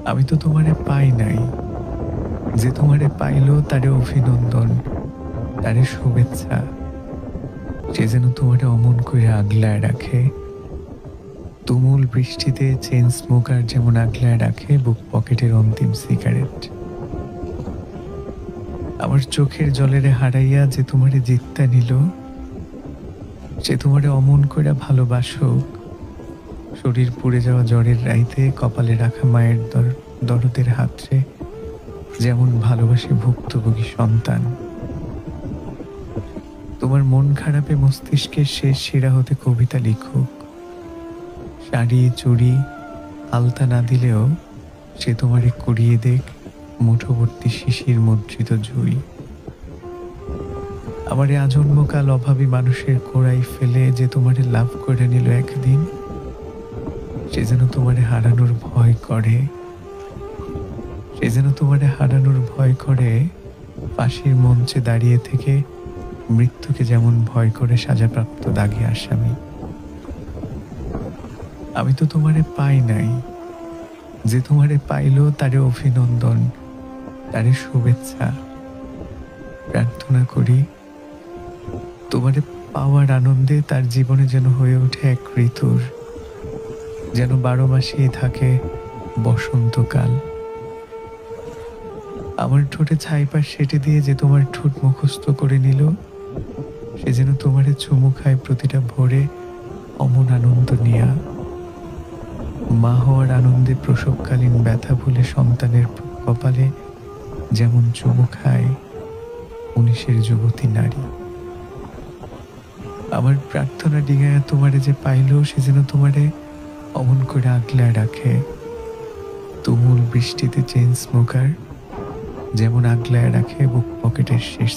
আমি তো তোমারে পাই নাই, যে তোমারে পাইলো তারে অভিনন্দন, তারে শুভেচ্ছা। সে যেন তোমারে অমন করে আগলায় রাখে, তুমুল বৃষ্টিতে চেন স্মোকার যেমন আগলায় রাখে বুক পকেটের অন্তিম সিগারেট। আমার চোখের জলেরে হারাইয়া যে তোমারে জিত্তা নিল, সে তোমারে অমন করে ভালোবাসুক, শরীর পুড়ে যাওয়া জ্বরের রাইতে কপালে রাখা মায়ের দরদের হাতরে যেমন ভালোবাসে ভুক্তভোগী সন্তান। তোমার মন খারাপে মস্তিষ্কের শেষ শিরা হতে কবিতা লিখুক, শাড়ি চুড়ি আলতা না দিলেও সে তোমারে কুড়িয়ে দেখ মুঠোবর্তী শিশির মুদ্রিত জুই। আমারে আজন্মকাল অভাবী মানুষের কোড়াই ফেলে যে তোমারে লাভ করে নিল একদিন, সে যেন তোমারে হারানোর ভয় করে, সে যেন তোমারে হারানোর ভয় করে ফাঁসির মঞ্চে দাঁড়িয়ে থেকে মৃত্যুকে যেমন ভয় করে সাজাপ্রাপ্ত দাগী আসামি। আমি তো তোমারে পাই নাই, যে তোমারে পাইলো তারে অভিনন্দন, তারে শুভেচ্ছা। প্রার্থনা করি তোমারে পাওয়ার আনন্দে তার জীবনে যেন হয়ে ওঠে এক ঋতুর, যেন 12 মাসেই থাকে বসন্তকাল। আমার ঠোঁটে ছাইপাশ সেটে দিয়ে যে তোমার ঠোঁট মুখস্থ করে নিল, সে যেন তোমারে চুমু খায় প্রতিটা ভোরে অমন আনন্দ নিয়া। মা হওয়ার আনন্দে প্রসবকালীন ব্যথা ভুলে সন্তানের কপালে যেমন চুমু খায় 19-এর যুবতী নারী। আমার প্রার্থনা ডিঙায়া তোমারে যে পাইল, সে যেন তোমারে অমন করে আগলায় রাখে, তুমুল বৃষ্টিতে চেন স্মোকার যেমন আগলায় রাখে বুক পকেটের শেষ